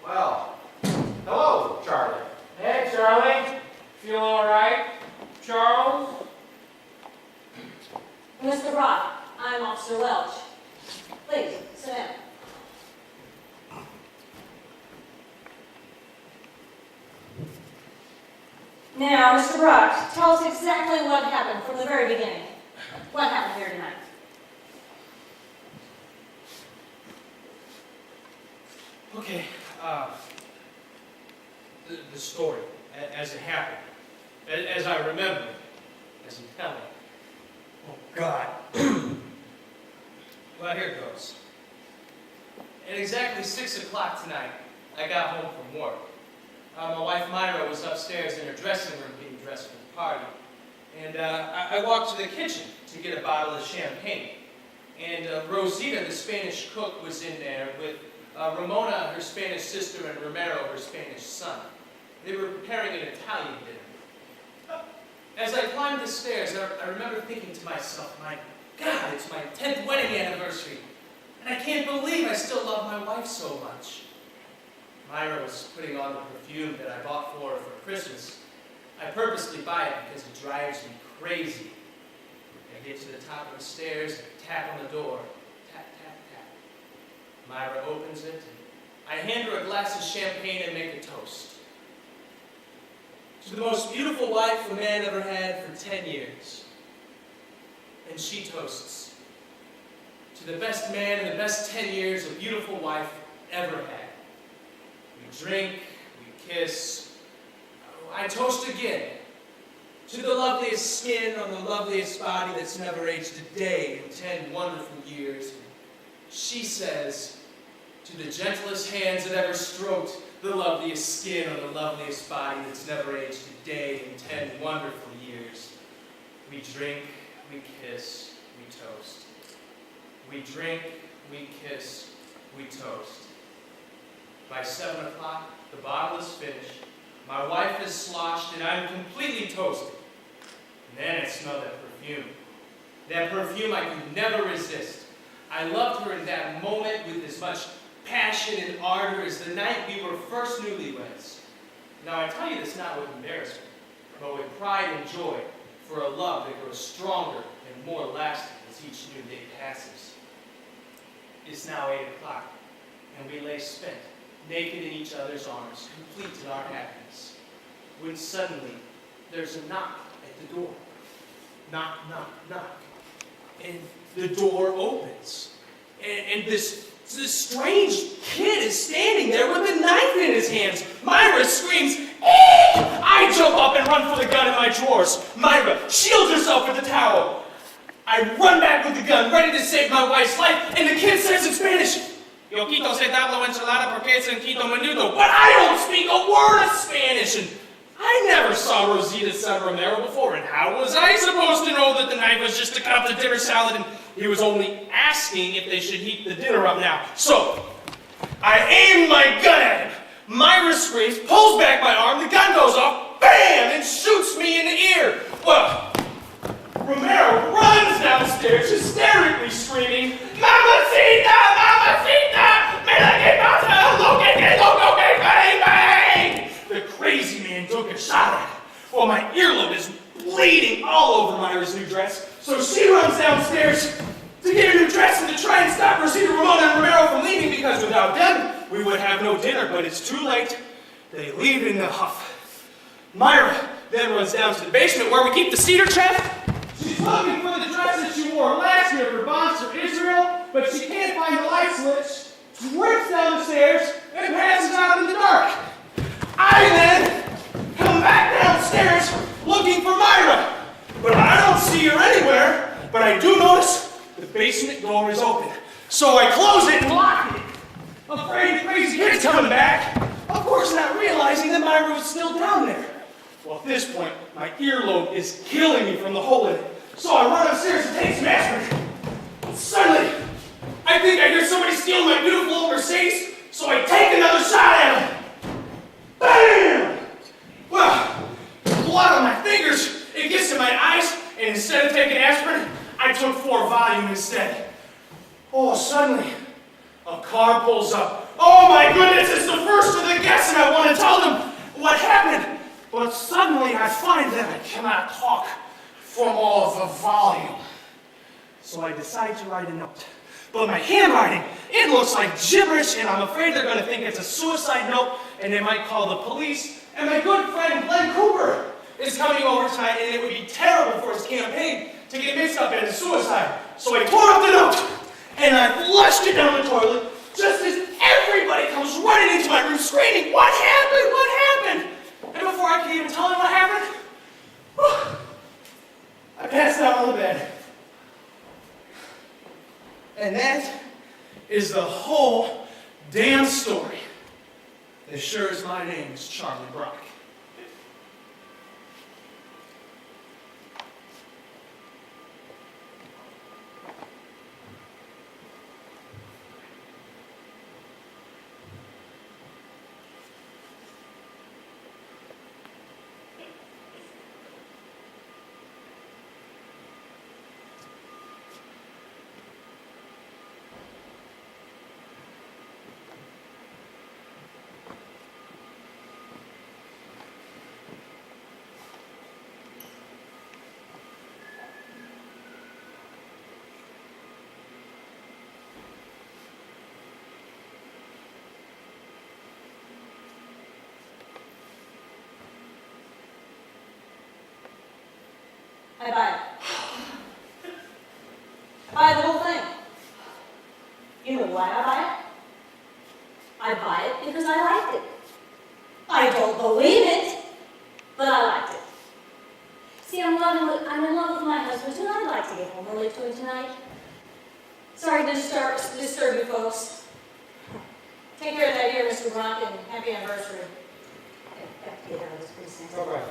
Well, hello, Charlie. Hey, Charlie. Feel all right? Charles? Mr. Brock, I'm Officer Welch. Please, sit down. Now, Mr. Brock, tell us exactly what happened from the very beginning. What happened here tonight? Okay, the story, as it happened, as I remember, as you tell it. Oh, God. Well, here it goes. At exactly 6 o'clock tonight, I got home from work. My wife Myra was upstairs in her dressing room getting dressed for the party. And I walked to the kitchen to get a bottle of champagne. And Rosita, the Spanish cook, was in there with Ramona, her Spanish sister, and Romero, her Spanish son. They were preparing an Italian dinner. As I climbed the stairs, I remember thinking to myself, my God, it's my 10th wedding anniversary. And I can't believe I still love my wife so much. Myra was putting on the perfume that I bought for her for Christmas. I purposely buy it because it drives me crazy. I get to the top of the stairs, tap on the door. Tap, tap, tap. Myra opens it, and I hand her a glass of champagne and make a toast. To the most beautiful wife a man ever had for 10 years. And she toasts. To the best man in the best 10 years a beautiful wife ever had. We drink, we kiss. I toast again. To the loveliest skin on the loveliest body that's never aged a day in 10 wonderful years. She says, to the gentlest hands that ever stroked the loveliest skin on the loveliest body that's never aged a day in 10 wonderful years. We drink, we kiss, we toast. We drink, we kiss, we toast. By 7 o'clock, the bottle is finished. My wife is sloshed, and I'm completely toasted. And then I smell that perfume. That perfume I could never resist. I loved her in that moment with as much passion and ardor as the night we were first newlyweds. Now I tell you this not with embarrassment, but with pride and joy for a love that grows stronger and more lasting as each new day passes. It's now 8 o'clock, and we lay spent, naked in each other's arms, complete in our happiness, when suddenly there's a knock at the door. Knock, knock, knock. And the door opens. And this strange kid is standing there with a knife in his hands. Myra screams, "Eek!" I jump up and run for the gun in my drawers. Myra shields herself with the towel. I run back with the gun, ready to save my wife's life, and the kid says in Spanish, "Yo quito ese tablo enchilada porque es en quito menudo." But I don't speak a word of Spanish, and I never saw Rosita San Romero before, and how was I supposed to know that the knife was just to cut up the dinner salad, and he was only asking if they should heat the dinner up now. So, I aim my gun at him. Myra screams, pulls back my arm, the gun goes off, bam, and shoots me in the ear. Well, Romero runs downstairs, hysterically screaming, "Mamacita! Mamacita! Me la que pasa! Loco, bang, bang!" The crazy man took a shot at it. Well, my earlobe is bleeding all over Myra's new dress, so she runs downstairs to get a new dress and to try and stop Rosita, Ramona, and Romero from leaving, because without them, we would have no dinner, but it's too late. They leave in a huff. Myra then runs down to the basement where we keep the cedar chest. She's looking for the dress that she wore last year for Bonds for Israel, but she can't find the light switch, trips down the stairs, and passes out in the dark. I then come back downstairs looking for Myra, but I don't see her anywhere, but I do notice the basement door is open. So I close it and lock it, afraid the crazy kid's coming back, of course not realizing that Myra was still down there. Well, at this point, my earlobe is killing me from the hole in it. So I run upstairs to take some aspirin. Suddenly, I think I hear somebody steal my beautiful old Mercedes, so I take another shot at him. Bam! Well, blood on my fingers, it gets in my eyes, and instead of taking aspirin, I took 4 Valium instead. Oh, suddenly, a car pulls up Oh my goodness, it's the first of the guests and I want to tell them what happened. But suddenly I find that I cannot talk from all of the volume. So I decide to write a note. But my handwriting, it looks like gibberish, and I'm afraid they're going to think it's a suicide note, and they might call the police. And my good friend Glenn Cooper is coming over tonight, and it would be terrible for his campaign to get mixed up in a suicide. So I tore up the note, and I flushed it down the toilet, just as everybody comes running into my room screaming, "What happened? What happened?" And before I can even tell them what happened, I passed out on the bed. And that is the whole damn story. As sure as my name is Charlie Brock. I buy it. I buy the whole thing. You know why I buy it? I buy it because I liked it. I don't believe it, but I liked it. See, I'm in love with my husband, and I'd like to get home early to him tonight. Sorry to disturb you folks. Take care of that here, Mr. Brock, and happy anniversary. I have to get out of this precinct. All right.